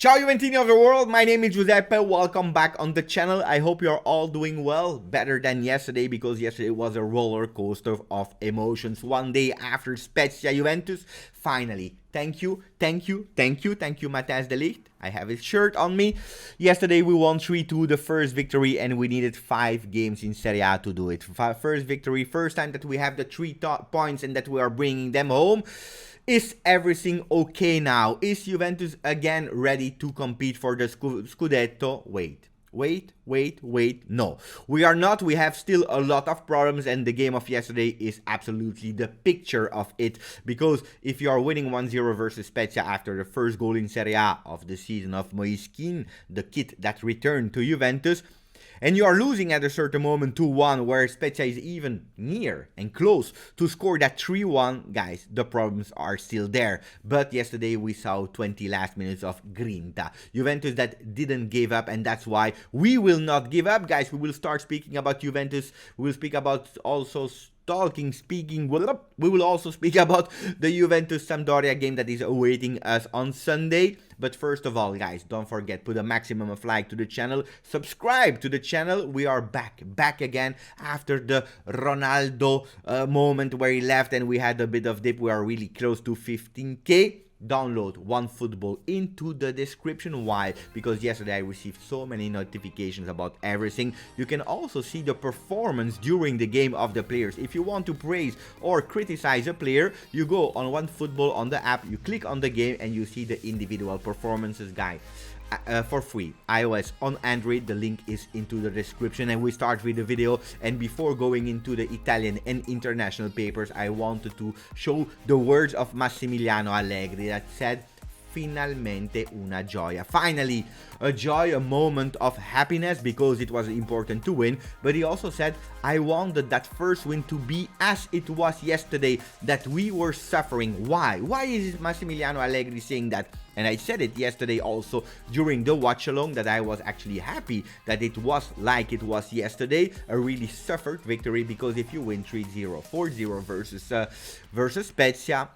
Ciao Juventini of the world, my name is Giuseppe, welcome back on the channel. I hope you're all doing well, better than yesterday, because yesterday was a roller coaster of emotions. One day after Spezia Juventus, finally, thank you Matthijs de Ligt. I have his shirt on me. Yesterday we won 3-2, the first victory, and we needed 5 games in Serie A to do it. First victory, first time that we have the 3 points and that we are bringing them home. Is everything okay now? Is Juventus again ready to compete for the Scudetto? Wait, no. We are not. We have still a lot of problems, and the game of yesterday is absolutely the picture of it. Because if you are winning 1-0 versus Spezia after the first goal in Serie A of the season of Moiskin, the kid that returned to Juventus, and you are losing at a certain moment 2-1, where Spezia is even near and close to score that 3-1, guys, the problems are still there. But yesterday we saw 20 last minutes of grinta. Juventus that didn't give up, and that's why we will not give up, guys. We will start speaking about Juventus. We will speak about also we will also speak about the Juventus Sampdoria game that is awaiting us on Sunday. But first of all, guys, don't forget, put a maximum of like to the channel, subscribe to the channel. We are back again after the Ronaldo moment where he left and we had a bit of dip. We are really close to 15k. Download OneFootball into the description. Why? Because yesterday I received so many notifications about everything. You can also see the performance during the game of the players. If you want to praise or criticize a player, you go on OneFootball on the app, you click on the game and you see the individual performances, guys. For free, iOS, on Android, the link is into the description, and we start with the video. And before going into the Italian and international papers, I wanted to show the words of Massimiliano Allegri that said, finalmente una gioia. Finally, a joy, a moment of happiness, because it was important to win. But he also said, I wanted that first win to be as it was yesterday, that we were suffering. Why? Why is Massimiliano Allegri saying that? And I said it yesterday also during the watch along, that I was actually happy that it was like it was yesterday, a really suffered victory, because if you win 3-0, 4-0 versus Spezia,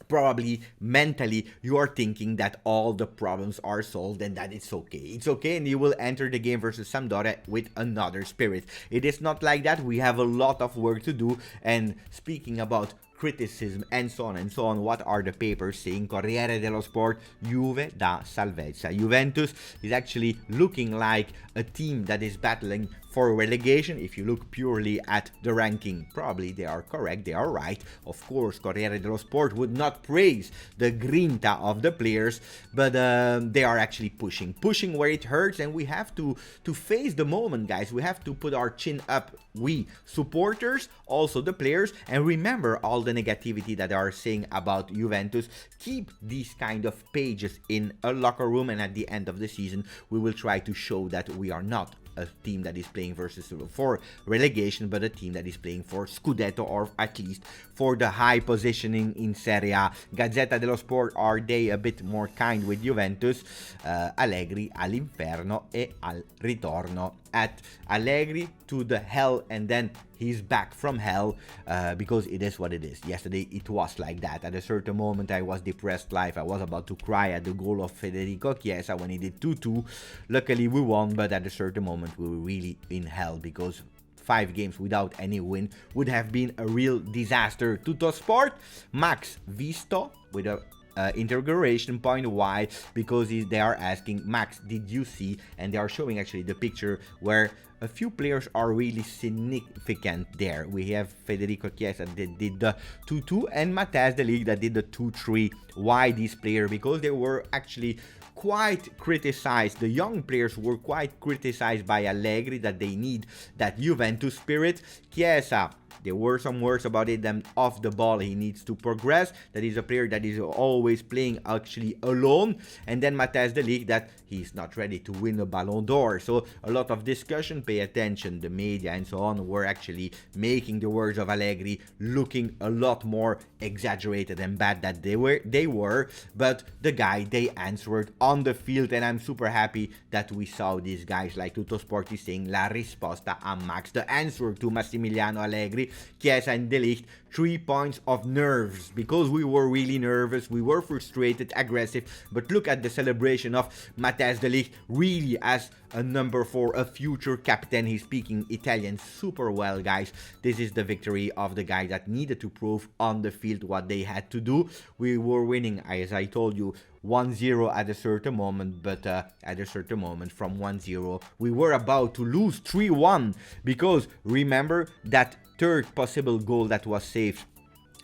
probably mentally you are thinking that all the problems are solved and that it's okay. It's okay, and you will enter the game versus Sampdoria with another spirit. It is not like that. We have a lot of work to do. And speaking about criticism and so on, what are the papers saying? Corriere dello Sport, Juve da salvezza. Juventus is actually looking like a team that is battling for relegation. If you look purely at the ranking, probably they are correct, they are right. Of course, Corriere dello Sport would not praise the grinta of the players, but they are actually pushing where it hurts, and we have to face the moment, guys. We have to put our chin up, we supporters, also the players, and remember all the negativity that they are saying about Juventus. Keep these kind of pages in a locker room, and at the end of the season we will try to show that we are not a team that is playing for relegation, but a team that is playing for Scudetto, or at least for the high positioning in Serie A. Gazzetta dello Sport, are they a bit more kind with Juventus? Allegri all'inferno e al ritorno. At Allegri to the hell, and then he's back from hell, because it is what it is. Yesterday it was like that. At a certain moment I was depressed live. I was about to cry at the goal of Federico Chiesa when he did 2-2. Luckily we won, but at a certain moment we were really in hell, because 5 games without any win would have been a real disaster. Tuttosport, Max Visto with a interrogation point. Why? Because they are asking, Max, did you see? And they are showing actually the picture where a few players are really significant there. We have Federico Chiesa that did the 2-2 and Matthijs de Ligt that did the 2-3. Why these players? Because they were actually quite criticized. The young players were quite criticized by Allegri, that they need that Juventus spirit. Chiesa, there were some words about it, then off the ball he needs to progress. That is a player that is always playing actually alone. And then Matthijs de Ligt, that he's not ready to win a Ballon d'Or. So a lot of discussion, pay attention, the media and so on were actually making the words of Allegri looking a lot more exaggerated and bad that they were. But the guy, they answered on the field, and I'm super happy that we saw these guys like Tuttosport is saying la risposta a Max, the answer to Massimiliano Allegri. yesterday. Chiesa and Ligt, 3 points of nerves, because we were really nervous, we were frustrated, aggressive, but look at the celebration of Matthijs de Ligt, really as a number 4, a future captain. He's speaking Italian super well, guys. This is the victory of the guy that needed to prove on the field what they had to do. We were winning, as I told you, 1-0 at a certain moment, but at a certain moment from 1-0 we were about to lose 3-1, because remember that third possible goal that was saved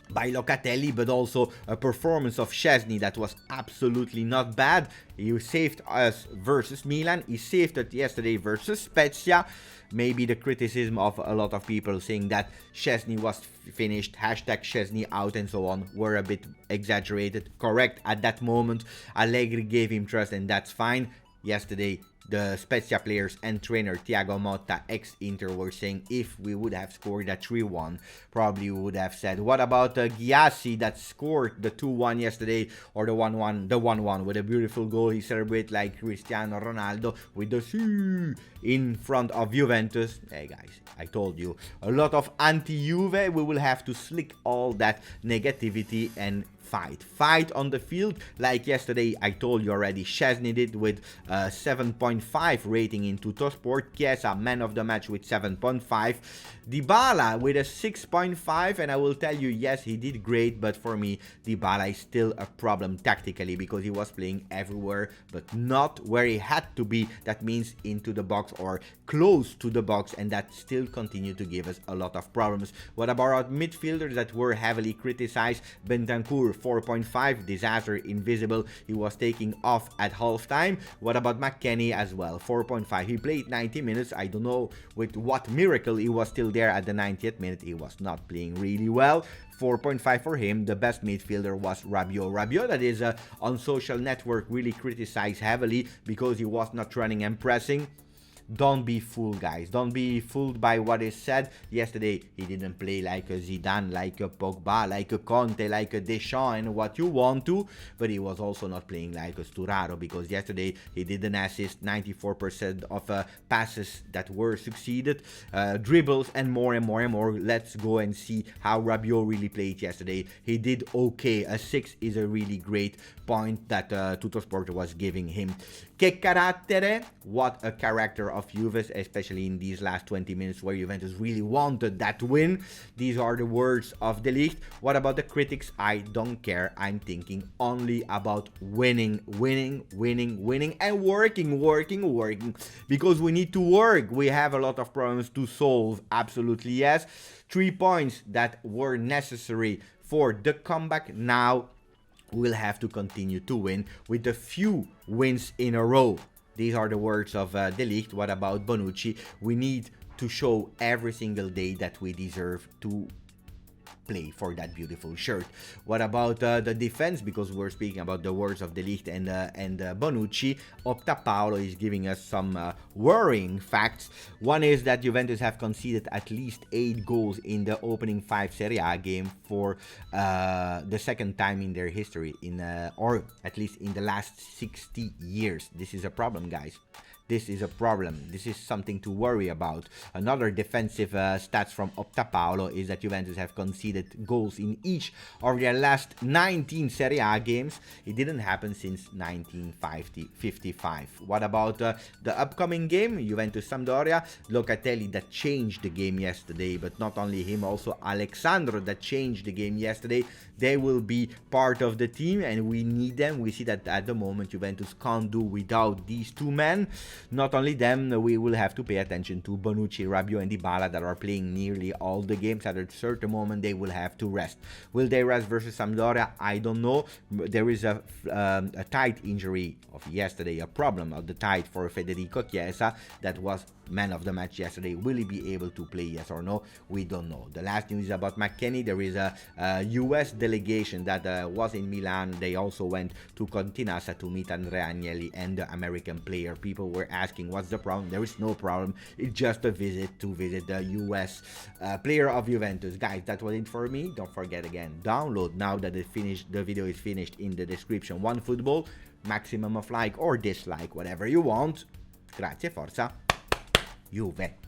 by Locatelli, but also a performance of Szczesny that was absolutely not bad. He saved us versus Milan, he saved it yesterday versus Spezia. Maybe the criticism of a lot of people saying that Szczesny was finished, hashtag Szczesny out and so on, were a bit exaggerated. Correct, at that moment Allegri gave him trust, and that's fine. Yesterday the Spezia players and trainer Thiago Motta, ex-Inter, were saying if we would have scored that 3-1, probably we would have said, what about Gyasi that scored the 2-1 yesterday, or the 1-1 with a beautiful goal. He celebrated like Cristiano Ronaldo with the C in front of Juventus. Hey guys, I told you, a lot of anti-Juve. We will have to slick all that negativity and fight on the field, like yesterday I told you already. Szczesny did with 7.5 rating in Tuttosport. Chiesa, man of the match, with 7.5. Dybala with a 6.5, and I will tell you, yes, he did great, but for me Dybala is still a problem tactically, because he was playing everywhere but not where he had to be. That means into the box or close to the box, and that still continued to give us a lot of problems. What about our midfielders that were heavily criticized? Bentancur, 4.5, disaster, invisible. He was taking off at halftime. What about McKennie as well? 4.5. He played 90 minutes. I don't know with what miracle he was still there at the 90th minute. He was not playing really well. 4.5 for him. The best midfielder was Rabiot. Rabiot, that is on social network, really criticized heavily because he was not running and pressing. Don't be fooled, guys. Don't be fooled by what is said. Yesterday, he didn't play like a Zidane, like a Pogba, like a Conte, like a Deschamps, and what you want to. But he was also not playing like a Sturaro, because yesterday he did an assist, 94% of passes that were succeeded, dribbles, and more and more and more. Let's go and see how Rabiot really played yesterday. He did okay. A 6 is a really great point that Tuttosport was giving him. Che carattere, what a character of Juve, especially in these last 20 minutes where Juventus really wanted that win. These are the words of the league. What about the critics? I don't care. I'm thinking only about winning, and working, because we need to work. We have a lot of problems to solve, absolutely yes. 3 points that were necessary for the comeback. Now we'll have to continue to win with a few wins in a row. These are the words of De Ligt. What about Bonucci? We need to show every single day that we deserve to play for that beautiful shirt. What about the defense? Because we're speaking about the words of De Ligt and Bonucci. Paolo is giving us some worrying facts. One is that Juventus have conceded at least 8 goals in the opening 5 Serie A game for the second time in their history, or at least in the last 60 years. This is a problem, guys. This is a problem. This is something to worry about. Another defensive stats from Paolo is that Juventus have conceded goals in each of their last 19 Serie A games. It didn't happen since 1955. What about the upcoming game? Juventus Sampdoria. Locatelli that changed the game yesterday, but not only him, also Alexandro that changed the game yesterday. They will be part of the team and we need them. We see that at the moment Juventus can't do without these two men. Not only them, we will have to pay attention to Bonucci, Rabiot, and Dybala that are playing nearly all the games. At a certain moment, they will have to rest. Will they rest versus Sampdoria? I don't know. There is a tight injury of yesterday, a problem of the tight for Federico Chiesa. That was man of the match yesterday. Will he be able to play, yes or no? We don't know. The last news about McKennie. There is a US delegation that was in Milan. They also went to Continassa to meet Andrea Agnelli and the American player. People were asking what's the problem. There is no problem. It's just a visit to visit the US player of Juventus. Guys, that was it for me. Don't forget again, download now that the video is finished in the description. OneFootball, maximum of like or dislike, whatever you want. Grazie, forza, Juve.